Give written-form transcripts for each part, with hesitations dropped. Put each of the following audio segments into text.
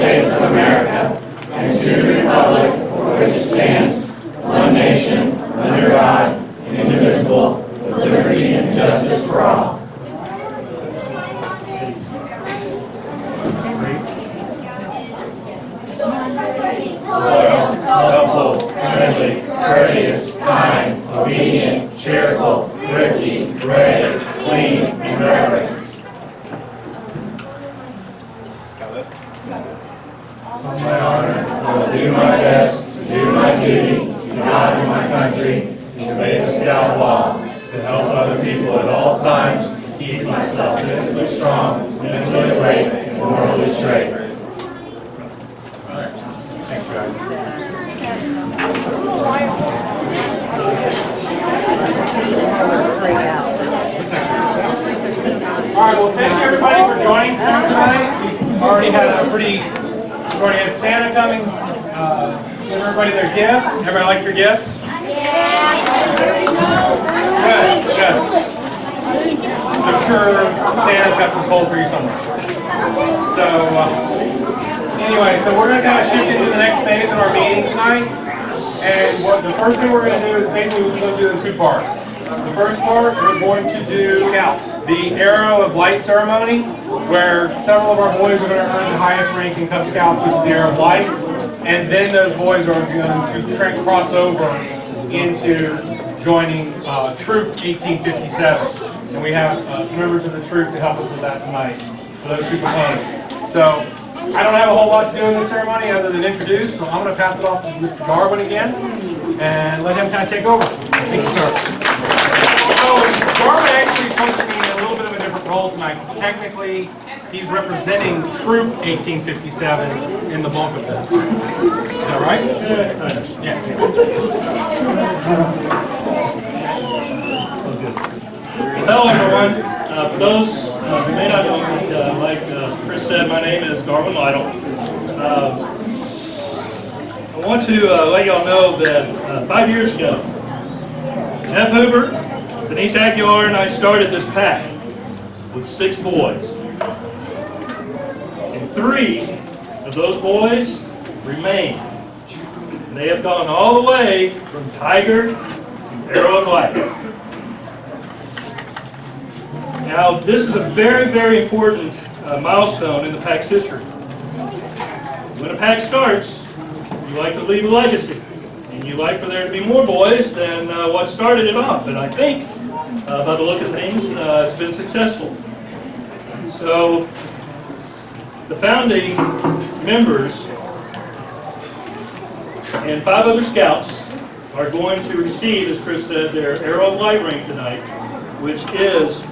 States of America and to the republic for which it stands, one nation, under God, indivisible, with liberty and justice for all. Loyal, helpful, friendly, courteous, kind, obedient, cheerful, thrifty, brave, clean, and reverent. On my honor, I will do my best to do my duty to God and my country, to obey the Scout law, to help other people at all times, to keep myself physically strong, mentally awake, and morally straight. Thanks, guys. All right, well, thank you everybody for joining tonight. We've already had Santa coming, give everybody their gifts. Everybody like your gifts? Good. I'm sure Santa's got some coal for you somewhere. So, anyway, so we're going to kind of shift into the next phase of our meeting tonight. And the first thing we're going to do is basically we're going to do it in two parts. The first part, we're going to do the Arrow of Light ceremony, where several of our boys are going to earn the highest rank in Cub Scouts, which is the Arrow of Light. And then those boys are going to cross over into joining Troop 1857. And we have some members of the troop to help us with that tonight, for those two components. So, I don't have a whole lot to do in this ceremony other than introduce, so I'm going to pass it off to Mr. Darwin again, and let him kind of take over. Thank you, sir. So, Darwin actually is functioning in a little bit of a different role tonight. Technically, he's representing Troop 1857 in the bulk of this. Is that right? Yeah. Hello, everyone. For those who may not know me, like Chris said, my name is Darwin Lytle. I want to let y'all know that 5 years ago, Jeff Hoover, Denise Aguilar, and I started this pack with 6 boys. And 3 of those boys remain. And they have gone all the way from Tiger to Arrow of Light. Now, this is a very, very important milestone in the pack's history. When a pack starts, you like to leave a legacy. And you like for there to be more boys than what started it off. And I think, by the look of things, it's been successful. So, the founding members and 5 other scouts are going to receive, as Chris said, their Arrow of Light rank tonight, which is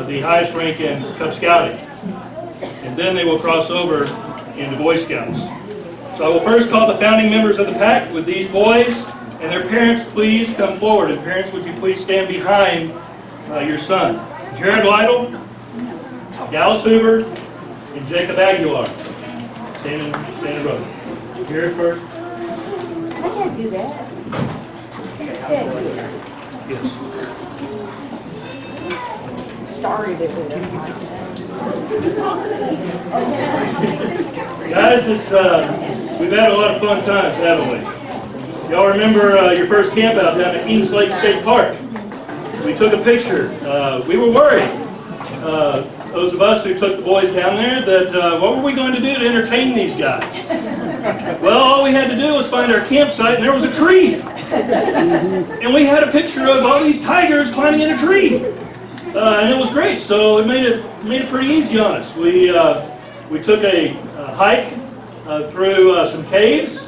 the highest rank in Cub Scouting. And then they will cross over into Boy Scouts. So I will first call the founding members of the pack with these boys, and their parents, please come forward. And parents, would you please stand behind your son? Jared Lytle, Dallas Hoover, and Jacob Aguilar. Stand in row. Jared first. I can't do that. Yes. Started it with him. Guys, we've had a lot of fun times, haven't we? Y'all remember your first camp out down at Kings Lake State Park? We took a picture. We were worried, those of us who took the boys down there, that what were we going to do to entertain these guys? Well, all we had to do was find our campsite, and there was a tree. And we had a picture of all these tigers climbing in a tree. And it was great, so it made it pretty easy on us. We took a hike through some caves,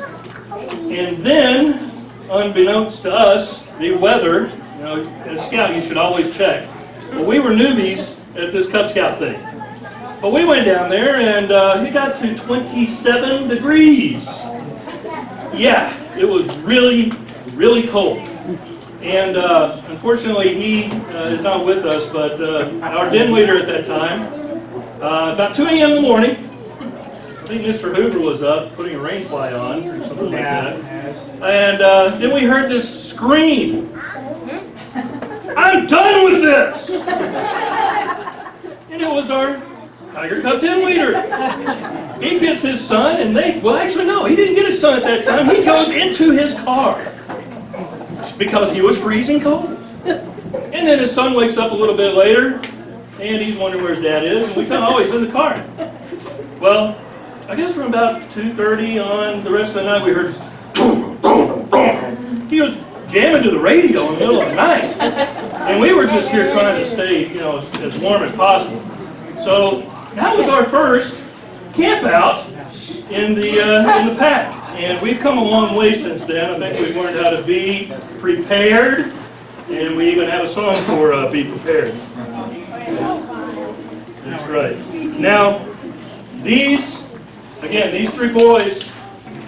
and then, unbeknownst to us, the weather. You know, as a scout, you should always check. But we were newbies at this Cub Scout thing. But we went down there, and it got to 27 degrees. Yeah, it was really, really cold. And unfortunately, he is not with us, but our den leader at that time, about 2 a.m. in the morning, I think Mr. Hoover was up putting a rain fly on or something like that. And then we heard this scream. I'm done with this! And it was our Tiger Cub den leader. he gets his son, and well, actually, no, he didn't get his son at that time. He goes into his car because he was freezing cold. And then his son wakes up a little bit later, and he's wondering where his dad is, and we tell him, oh, he's in the car. Well, I guess from about 2:30 on the rest of the night, we heard this boom, boom, boom. He was jamming to the radio in the middle of the night. And we were just here trying to stay, as warm as possible. So that was our first camp out in the pack. And we've come a long way since then. I think we've learned how to be prepared. And we even have a song for Be Prepared. That's right. Now, these three boys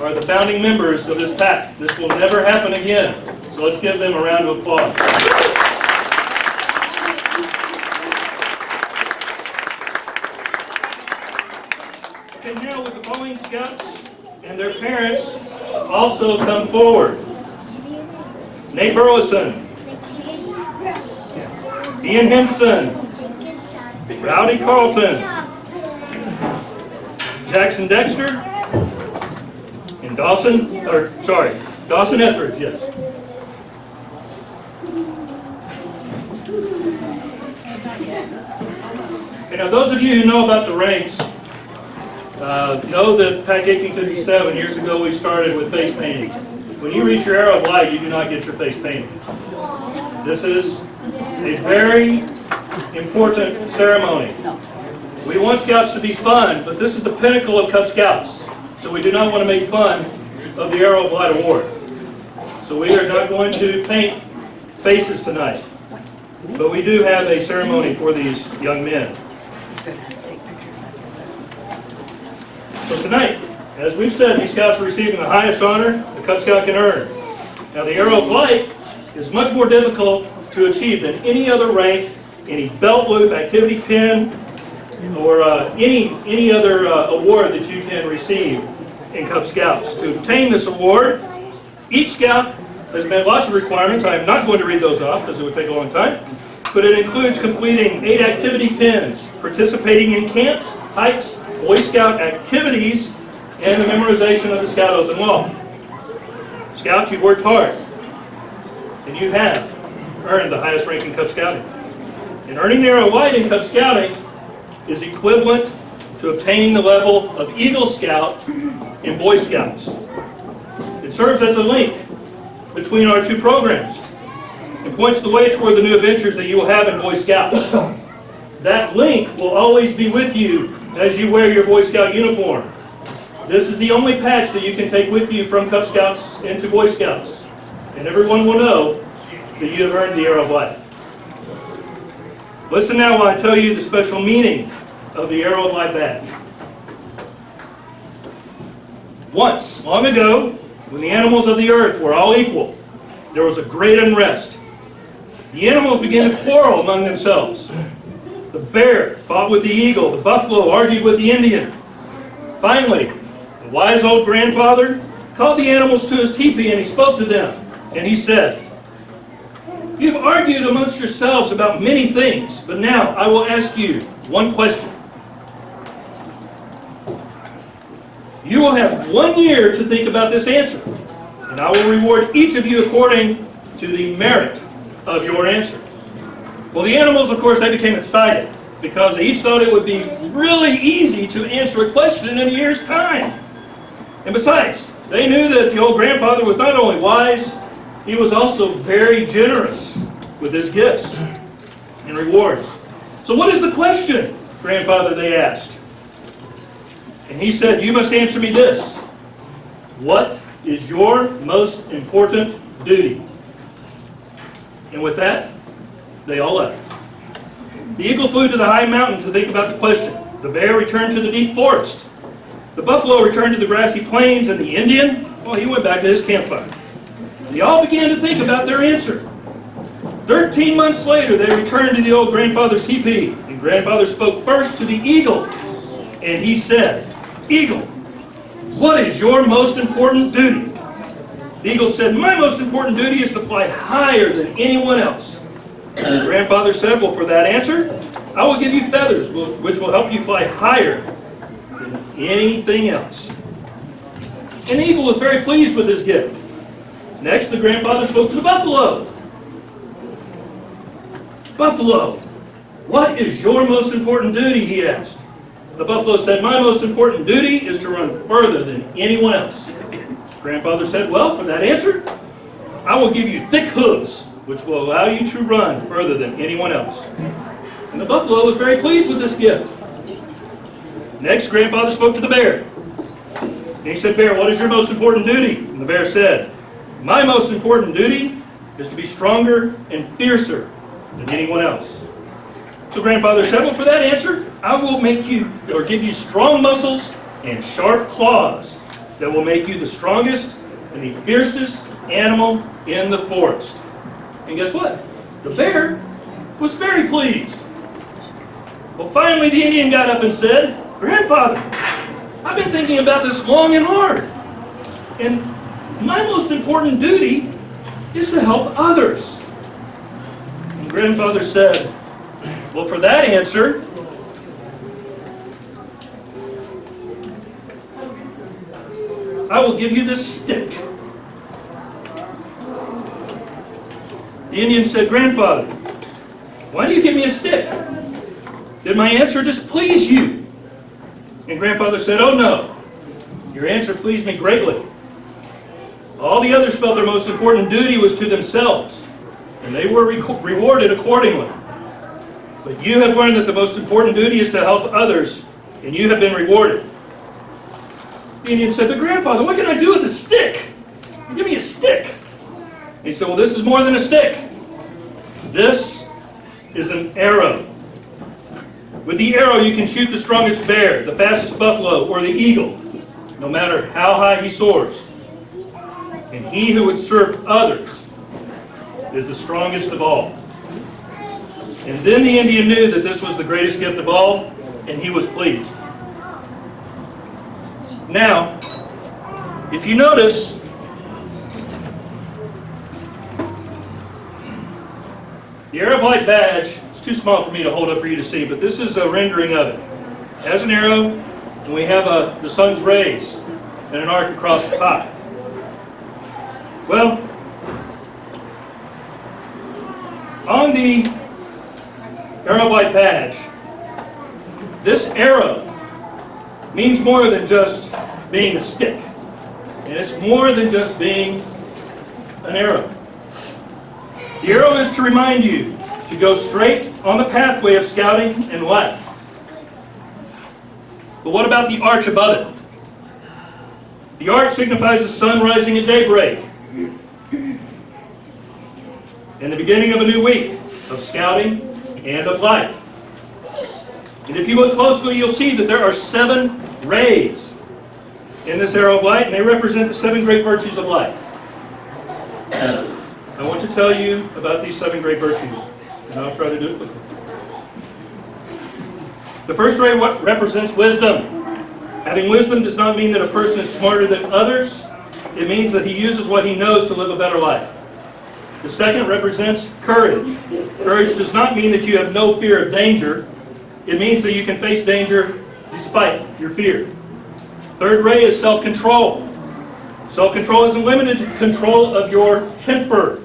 are the founding members of this pack. This will never happen again. So let's give them a round of applause. Okay, now with the following scouts and their parents also come forward. Nate Burleson, Ian Henson, Rowdy Carlton, Jackson Dexter, and Dawson Etheridge, yes. Okay, now those of you who know about the ranks know that Pack 1857, years ago, we started with face painting. When you reach your arrow of light, you do not get your face painted. This is a very important ceremony. We want Scouts to be fun, but this is the pinnacle of Cub Scouts. So we do not want to make fun of the Arrow of Light Award. So we are not going to paint faces tonight. But we do have a ceremony for these young men. So tonight, as we've said, these Scouts are receiving the highest honor the Cub Scout can earn. Now the Arrow of Light is much more difficult to achieve than any other rank, any belt loop, activity pin, or any other award that you can receive in Cub Scouts. To obtain this award, each Scout has met lots of requirements. I am not going to read those off because it would take a long time, but it includes completing 8 activity pins, participating in camps, hikes, Boy Scout activities, and the memorization of the Scout Oath and Law. Scouts, you've worked hard, and you have earned the highest rank in Cub Scouting. And earning the Arrow of Light in Cub Scouting is equivalent to obtaining the level of Eagle Scout in Boy Scouts. It serves as a link between our two programs and points the way toward the new adventures that you will have in Boy Scouts. That link will always be with you as you wear your Boy Scout uniform. This is the only patch that you can take with you from Cub Scouts into Boy Scouts. And everyone will know that you have earned the Arrow of Light. Listen now while I tell you the special meaning of the Arrow of Light badge. Once, long ago, when the animals of the earth were all equal, there was a great unrest. The animals began to quarrel among themselves. The bear fought with the eagle. The buffalo argued with the Indian. Finally, the wise old grandfather called the animals to his teepee and he spoke to them. And he said, "You've argued amongst yourselves about many things, but now I will ask you one question. You will have 1 year to think about this answer, and I will reward each of you according to the merit of your answer." Well, the animals, of course, they became excited because they each thought it would be really easy to answer a question in a year's time. And besides, they knew that the old grandfather was not only wise, he was also very generous with his gifts and rewards. "So what is the question, grandfather?" they asked. And he said, "You must answer me this. What is your most important duty?" And with that, they all left. The eagle flew to the high mountain to think about the question. The bear returned to the deep forest. The buffalo returned to the grassy plains, and the Indian, well, he went back to his campfire. They all began to think about their answer. 13 months later, they returned to the old grandfather's teepee, and grandfather spoke first to the eagle, and he said, "Eagle, what is your most important duty?" The eagle said, "My most important duty is to fly higher than anyone else." And the grandfather said, "Well, for that answer, I will give you feathers, which will help you fly higher than anything else. And the eagle was very pleased with his gift. Next, the grandfather spoke to the buffalo. Buffalo, what is your most important duty, he asked. The buffalo said, my most important duty is to run further than anyone else. Grandfather said, well, for that answer, I will give you thick hooves, which will allow you to run further than anyone else. And the buffalo was very pleased with this gift. Next, grandfather spoke to the bear. And he said, bear, what is your most important duty? And the bear said, my most important duty is to be stronger and fiercer than anyone else. So grandfather said, well, for that answer, I will make you, or give you strong muscles and sharp claws that will make you the strongest and the fiercest animal in the forest. And guess what? The bear was very pleased. Well, finally the Indian got up and said, Grandfather, I've been thinking about this long and hard. And my most important duty is to help others. And grandfather said, well, for that answer, I will give you this stick. The Indian said, Grandfather, why do you give me a stick? Did my answer displease you? And grandfather said, oh no, your answer pleased me greatly. All the others felt their most important duty was to themselves, and they were rewarded accordingly. But you have learned that the most important duty is to help others, and you have been rewarded. The Indian said, but grandfather, what can I do with a stick? Give me a stick. And he said, well, this is more than a stick. This is an arrow. With the arrow, you can shoot the strongest bear, the fastest buffalo, or the eagle, no matter how high he soars. And he who would serve others is the strongest of all. And then the Indian knew that this was the greatest gift of all, and he was pleased. Now, if you notice, the arrow of light badge, it's too small for me to hold up for you to see, but this is a rendering of it. It has an arrow, and we have the sun's rays and an arc across the top. Well, on the arrow of light badge, this arrow means more than just being a stick. And it's more than just being an arrow. The arrow is to remind you to go straight on the pathway of scouting and life. But what about the arch above it? The arch signifies the sun rising at daybreak and the beginning of a new week of scouting and of life. And if you look closely, you'll see that there are 7 rays in this arrow of light, and they represent the 7 great virtues of life. I want to tell you about these 7 great virtues, and I'll try to do it quickly. The first ray represents wisdom. Having wisdom does not mean that a person is smarter than others. It means that he uses what he knows to live a better life. The second represents courage. Courage does not mean that you have no fear of danger. It means that you can face danger despite your fear. Third ray is self-control. Self-control isn't limited to control of your temper,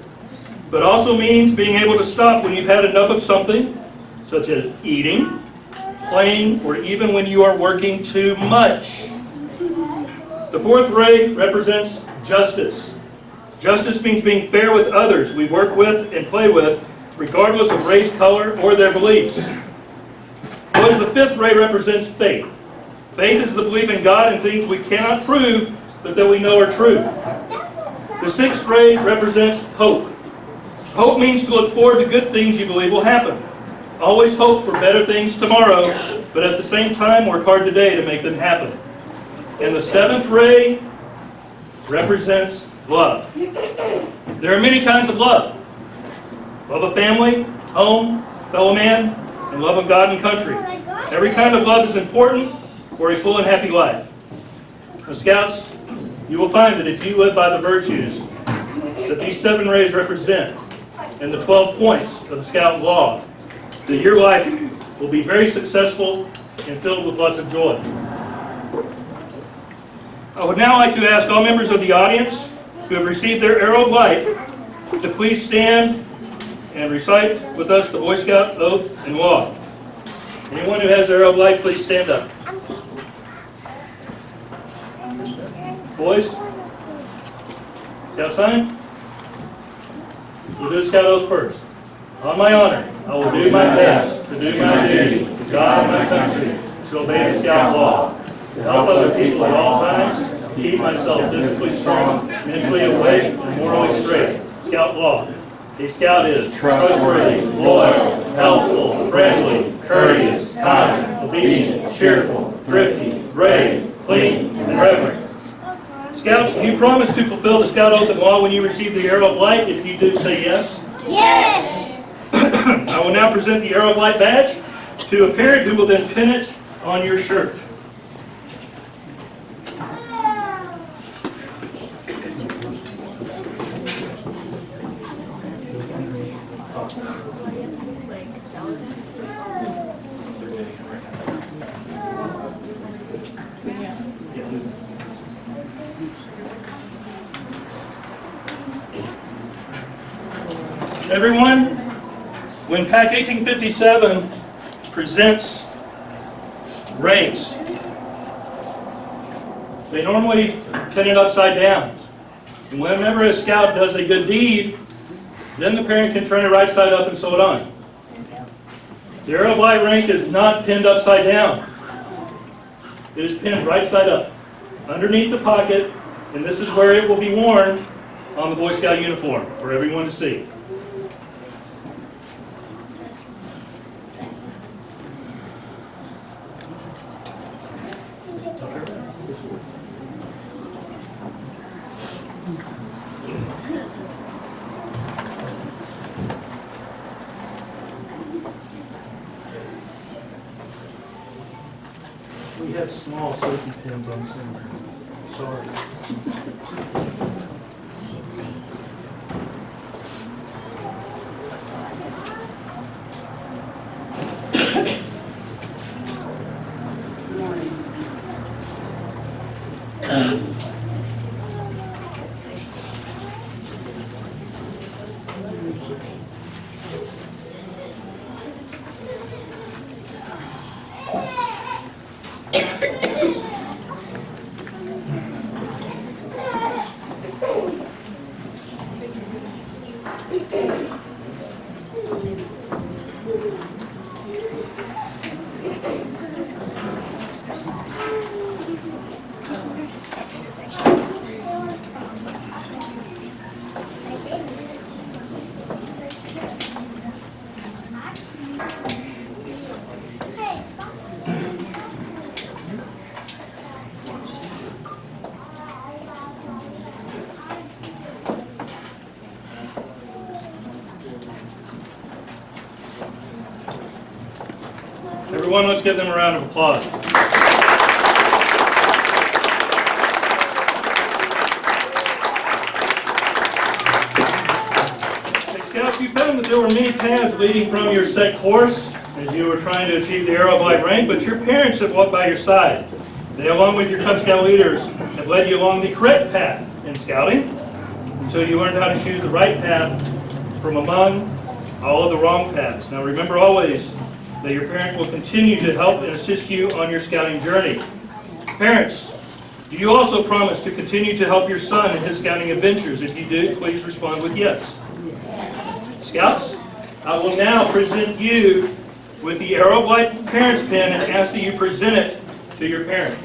but also means being able to stop when you've had enough of something, such as eating, playing, or even when you are working too much. The fourth ray represents justice. Justice means being fair with others we work with and play with, regardless of race, color, or their beliefs. Whereas the fifth ray represents faith. Faith is the belief in God and things we cannot prove, but that we know are true. The sixth ray represents hope. Hope means to look forward to good things you believe will happen. Always hope for better things tomorrow, but at the same time work hard today to make them happen. And the seventh ray represents love. There are many kinds of love. Love of family, home, fellow man, and love of God and country. Every kind of love is important for a full and happy life. Now, Scouts, you will find that if you live by the virtues that these 7 rays represent and the 12 points of the Scout Law, that your life will be very successful and filled with lots of joy. I would now like to ask all members of the audience who have received their arrow of light to please stand and recite with us the Boy Scout oath and law. Anyone who has their arrow of light, please stand up. Boys? Scout sign? We'll do the Scout oath first. On my honor, I will do my best to do my duty to God and my country, to obey the Scout law, to help other people at all times, to keep myself physically strong, mentally awake, and morally straight. Scout law. A Scout is trustworthy, loyal, helpful, friendly, courteous, kind, obedient, cheerful, thrifty, brave, clean, and reverent. Scouts, do you promise to fulfill the Scout oath and law when you receive the arrow of light? If you do, say yes. Yes! I will now present the arrow of light badge to a parent who will then pin it on your shirt. Everyone, when PAC 1857 presents ranks, they normally pin it upside down. And whenever a Scout does a good deed, then the parent can turn it right side up and sew it on. The arrow of light rank is not pinned upside down. It is pinned right side up, underneath the pocket, and this is where it will be worn on the Boy Scout uniform for everyone to see. We have small safety pins on somewhere. Sorry. Everyone, let's give them a round of applause. Hey, Scouts, you found that there were many paths leading from your set course as you were trying to achieve the arrow of light rank, but your parents have walked by your side. They, along with your Cub Scout leaders, have led you along the correct path in scouting until you learned how to choose the right path from among all of the wrong paths. Now remember always that your parents will continue to help and assist you on your scouting journey. Parents, do you also promise to continue to help your son in his scouting adventures? If you do, please respond with yes. Scouts, I will now present you with the Arrow of Light Parents Pin and ask that you present it to your parent.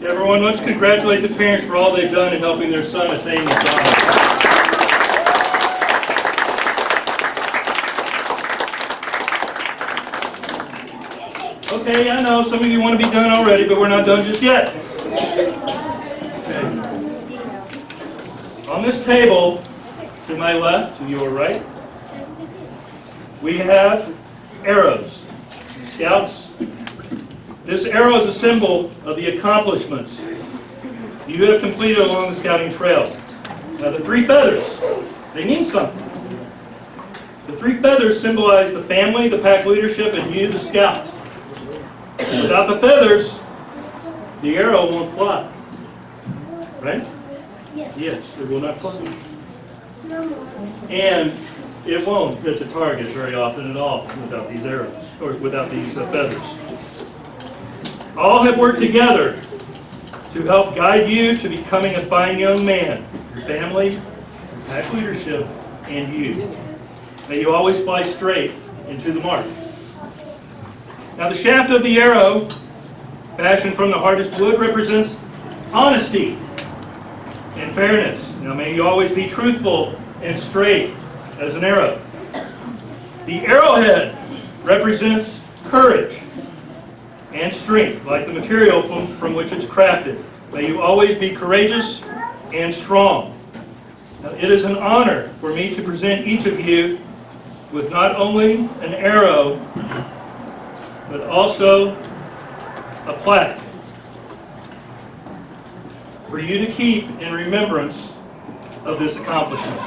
Everyone, let's congratulate the parents for all they've done in helping their son attain this honor. Okay, I know some of you want to be done already, but we're not done just yet. Okay. On this table, to my left, to your right, we have arrows. Scouts, this arrow is a symbol of the accomplishments you have completed along the scouting trail. Now the three feathers, they mean something. The three feathers symbolize the family, the pack leadership, and you, the scout. Without the feathers, the arrow won't fly. Right? Yes. Yes, it will not fly. And it won't hit the target very often at all without these arrows, or without these feathers. All have worked together to help guide you to becoming a fine young man, your family, your pack leadership, and you. May you always fly straight into the mark. Now the shaft of the arrow, fashioned from the hardest wood, represents honesty and fairness. Now may you always be truthful and straight as an arrow. The arrowhead represents courage and strength, like the material from which it's crafted. May you always be courageous and strong. Now, it is an honor for me to present each of you with not only an arrow, but also a plaque for you to keep in remembrance of this accomplishment.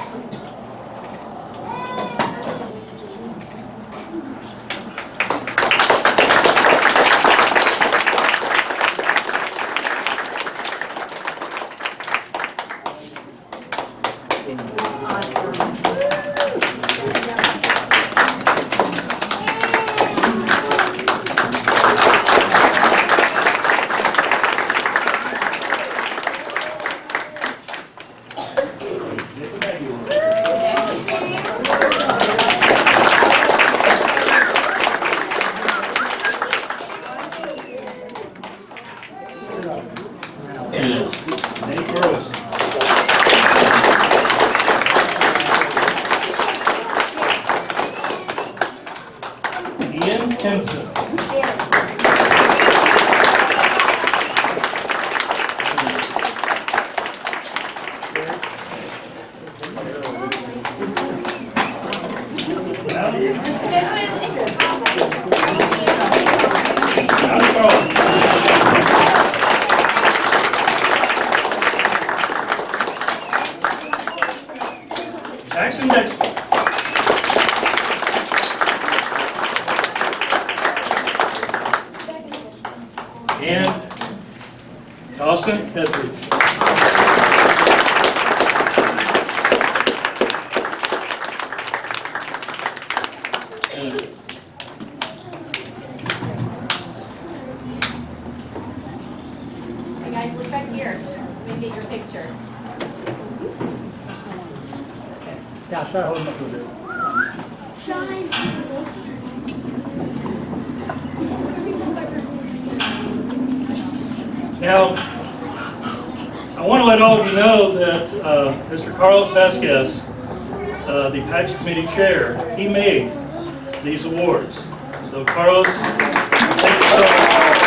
Now, I want to let all of you know that Mr. Carlos Vasquez, the PAX Committee Chair, he made these awards. So Carlos, thank you so much.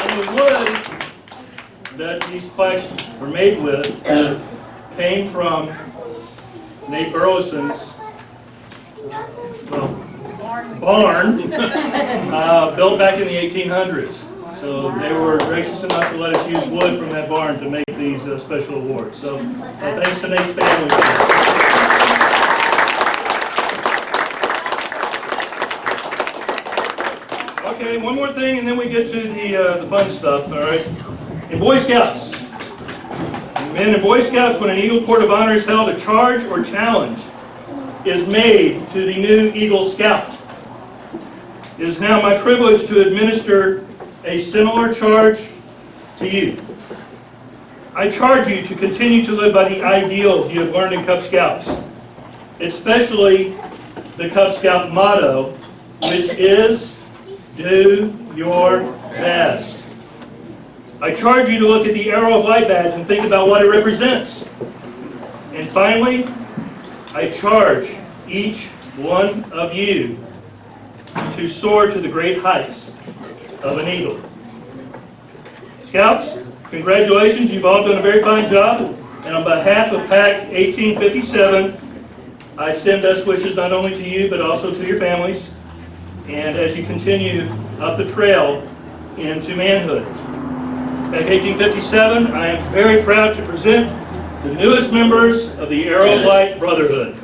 And the wood that these plaques were made with came from Nate Burleson's barn built back in the 1800s. So they were gracious enough to let us use wood from that barn to make these special awards. So thanks to Nate's family. Okay, one more thing and then we get to the fun stuff, all right? In Boy Scouts, men in Boy Scouts, when an Eagle Court of Honor is held, a charge or challenge is made to the new Eagle Scout. It is now my privilege to administer a similar charge to you. I charge you to continue to live by the ideals you have learned in Cub Scouts, especially the Cub Scout motto, which is do your best. I charge you to look at the Arrow of Light badge and think about what it represents. And finally, I charge each one of you to soar to the great heights of an eagle. Scouts, congratulations, you've all done a very fine job. And on behalf of PAC 1857, I extend best wishes not only to you, but also to your families. And as you continue up the trail into manhood. PAC 1857, I am very proud to present the newest members of the Arrow of Light Brotherhood.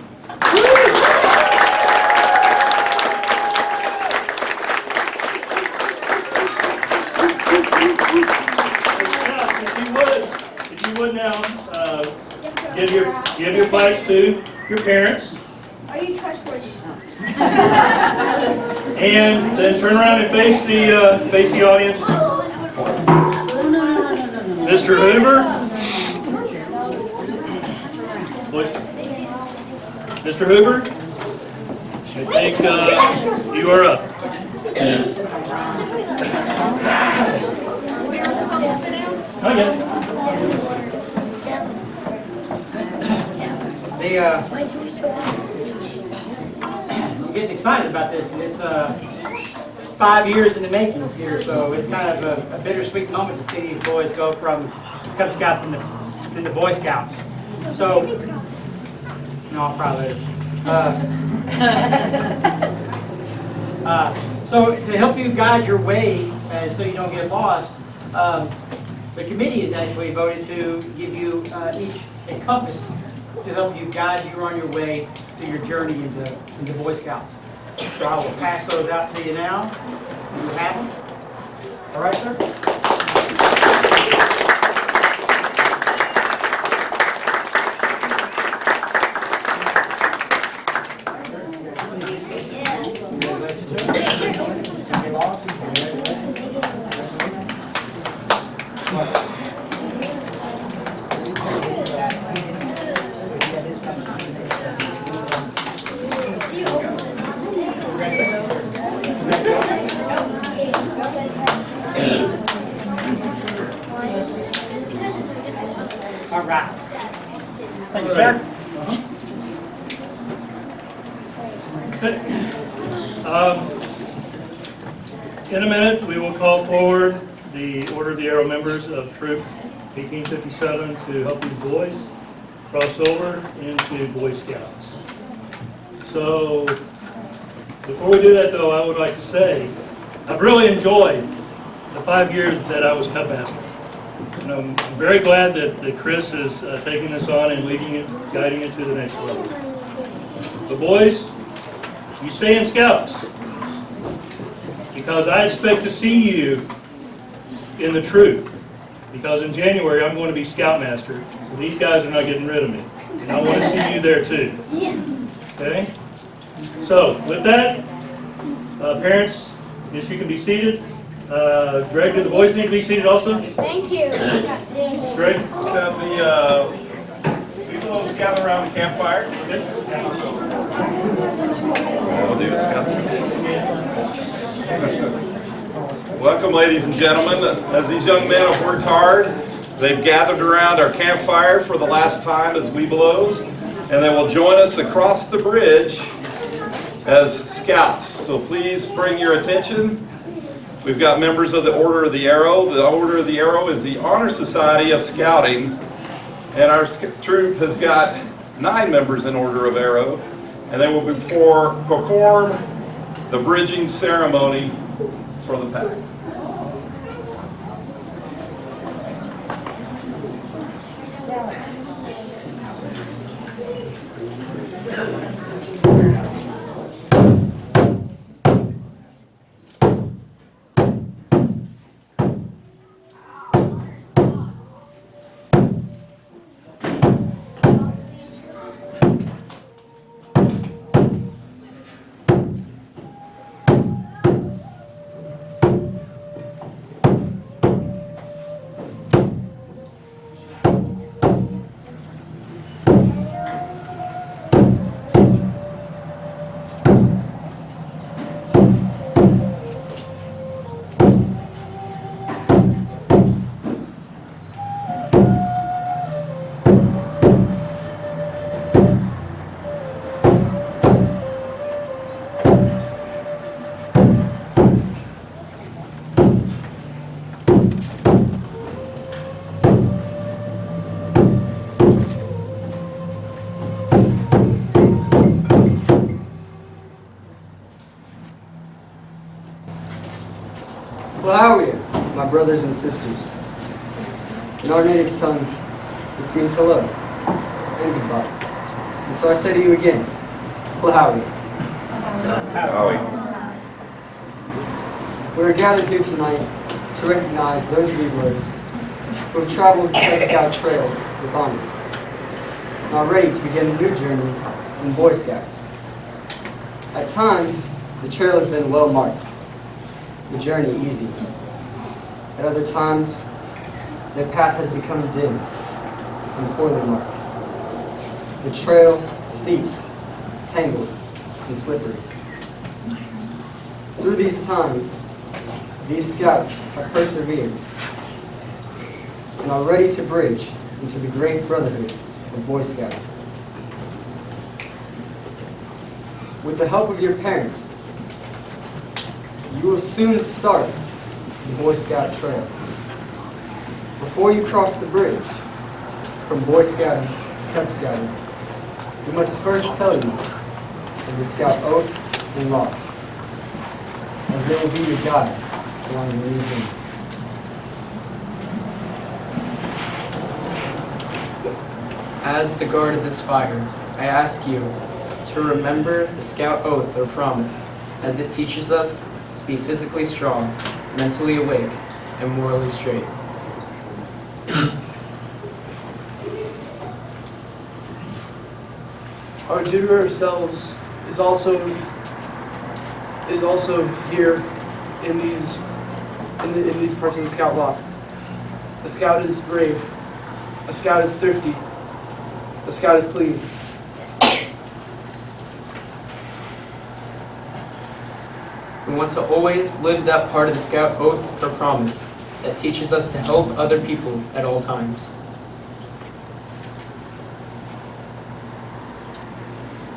If you would now, give your flags to your parents. Are you trustworthy? And then turn around and face the audience. Mr. Hoover. Mr. Hoover, I think you are up. Okay. I'm getting excited about this, and it's 5 years in the making here, so it's kind of a bittersweet moment to see these boys go from Cub Scouts into Boy Scouts. So, no, I'll cry later. So to help you guide your way, so you don't get lost, the committee has actually voted to give you each a compass to help you guide you on your way to your journey into Boy Scouts. So I will pass those out to you now. You have them. All right, sir? All right. Thank you, sir. In a minute, we will call forward the Order of the Arrow members of Troop 1857 to help these boys cross over into Boy Scouts. So, before we do that though, I would like to say, I've really enjoyed the 5 years that I was Cub Master. And I'm very glad that Chris is taking this on and leading it, guiding it to the next level. So boys, you stay in Scouts, because I expect to see you in the troop. Because in January, I'm going to be Scoutmaster. So these guys are not getting rid of me. And I want to see you there too. Yes. Okay? So, with that, parents, yes, you can be seated. Greg, do the boys need to be seated also? Thank you. Greg? Let's have the people gather around the campfire. I'll do it, Welcome, ladies and gentlemen. As these young men have worked hard, they've gathered around our campfire for the last time as Webelos, and they will join us across the bridge as Scouts. So please bring your attention. We've got members of the Order of the Arrow. The Order of the Arrow is the honor society of scouting, and our troop has got 9 members in Order of Arrow, and they will perform the bridging ceremony for the pack. Well, how are you, my brothers and sisters? In our native tongue, this means hello and goodbye. And so I say to you again, well, how are you? We are gathered here tonight to recognize those Negroes who have traveled the Cub Scout Trail with honor and are ready to begin a new journey in Boy Scouts. At times, the trail has been well marked, the journey easy. At other times, their path has become dim and poorly marked. The trail steep, tangled, and slippery. Through these times, these scouts have persevered and are ready to bridge into the great brotherhood of Boy Scouts. With the help of your parents, you will soon start the Boy Scout trail. Before you cross the bridge from Boy Scouting to Cub Scouting, we must first tell you of the Scout oath and law, as they will be your guide along the new journey. As the guard of this fire, I ask you to remember the Scout oath or promise, as it teaches us to be physically strong, mentally awake, and morally straight. Our duty to ourselves is also here in these parts of the Scout law. A Scout is brave. A Scout is thrifty. A Scout is clean. We want to always live that part of the Scout oath or promise that teaches us to help other people at all times.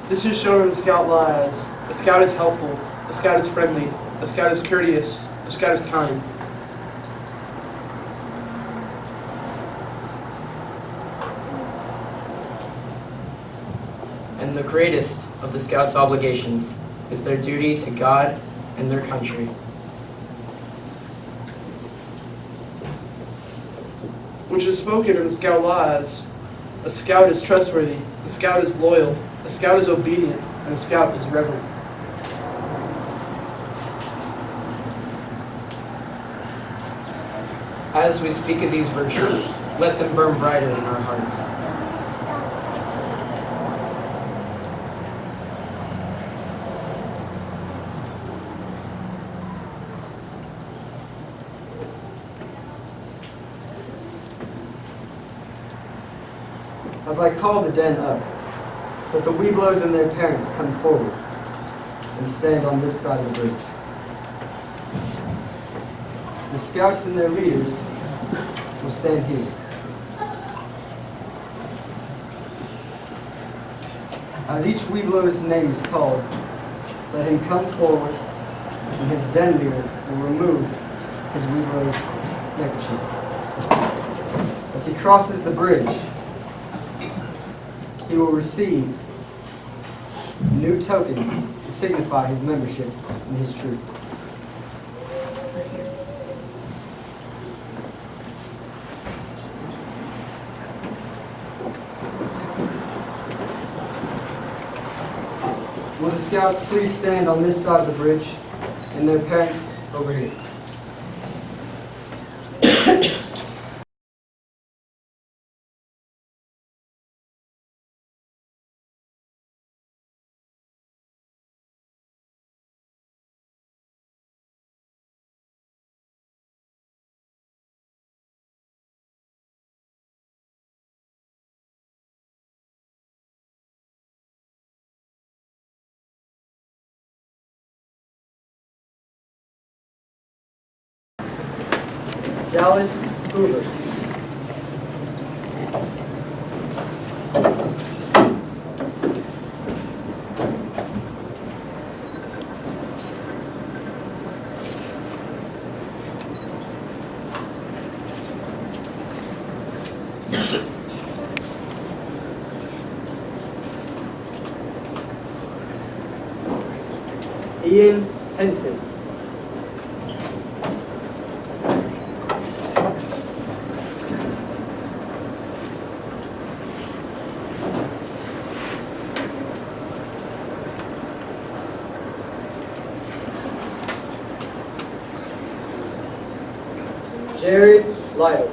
This is shown in the Scout law as a Scout is helpful, a Scout is friendly, a Scout is courteous, a Scout is kind. And the greatest of the Scouts' obligations is their duty to God and their country. Which is spoken in the Scout law as a Scout is trustworthy, a Scout is loyal, a Scout is obedient, and a Scout is reverent. As we speak of these virtues, let them burn brighter in our hearts. As I call the den up, let the Weeblos and their parents come forward and stand on this side of the bridge. The Scouts and their leaders will stand here. As each Weeblo's name is called, let him come forward, and his den leader will remove his Weeblo's neckerchief. As he crosses the bridge, he will receive new tokens to signify his membership in his troop. Will the Scouts please stand on this side of the bridge and their parents over here? Dallas Hoover. Ian Henson. Jared Lytle.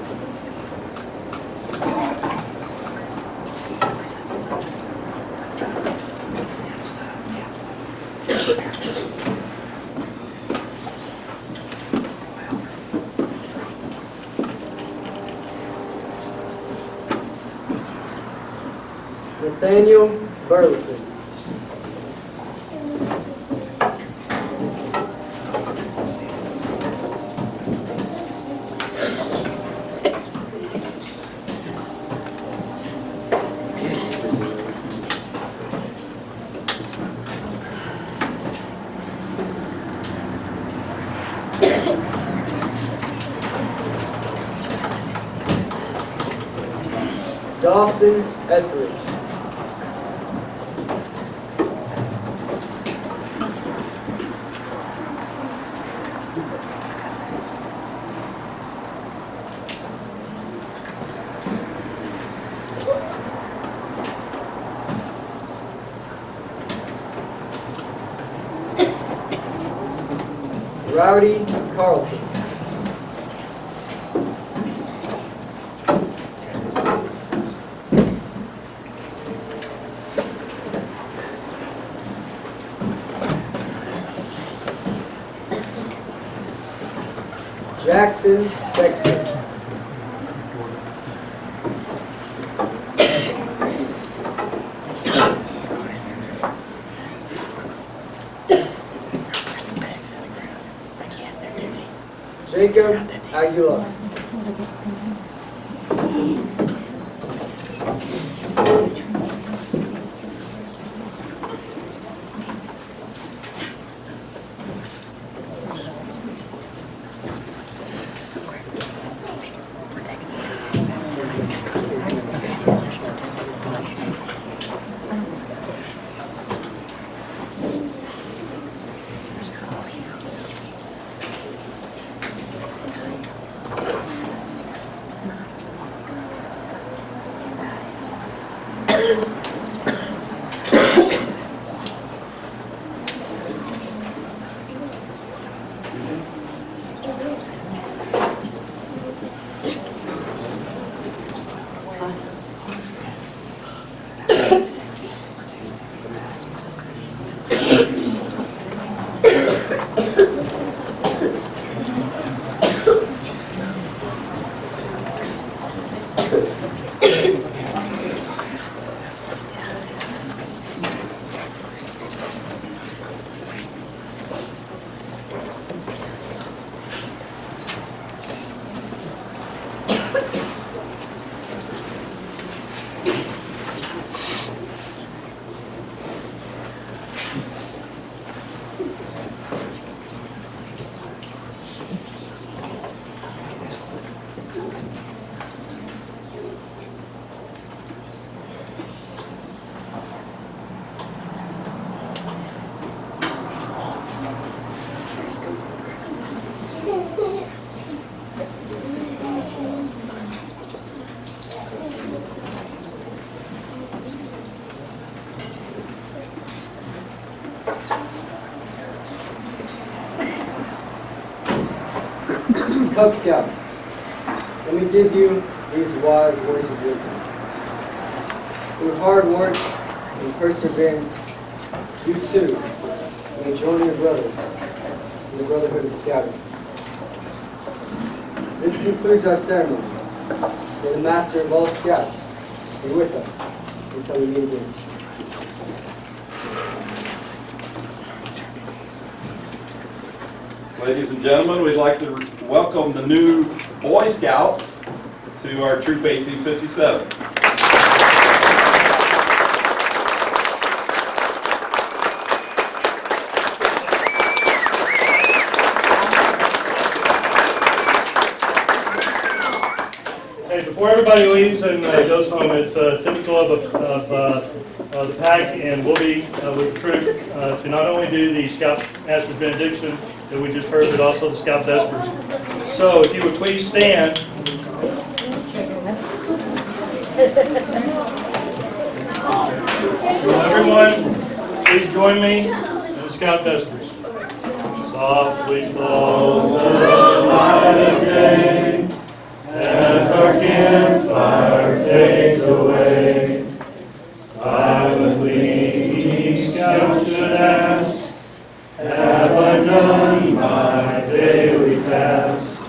Nathaniel Burleson. Dawson Etheridge. Rowdy Carlton. Jackson Dexter. Jacob Aguilar. Cub Scouts, let me give you these wise words of wisdom. Through hard work and perseverance, you too may join your brothers in the Brotherhood of Scouting. This concludes our ceremony. May the Master of all Scouts be with us until we meet again. Ladies and gentlemen, we'd like to welcome the new Boy Scouts to our Troop 1857. Hey, before everybody leaves and goes home, it's typical of the pack, and we'll be with the troop to not only do the Scout Master's Benediction that we just heard, but also the Scout Vespers. So if you would please stand. Will everyone please join me in the Scout Vespers. Softly falls the light of day. as our campfire fades away. Silently each scout should ask, have I done my daily task?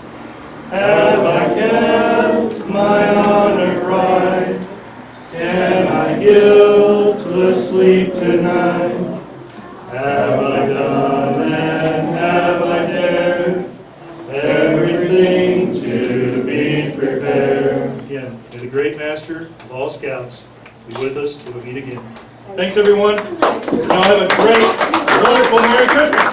Have I kept my honor right? Can I guiltless sleep tonight? Have I done and have I dared everything to be prepared? Again, may the great master of all scouts be with us till we meet again. Thanks, everyone. Now have a great, wonderful Merry Christmas.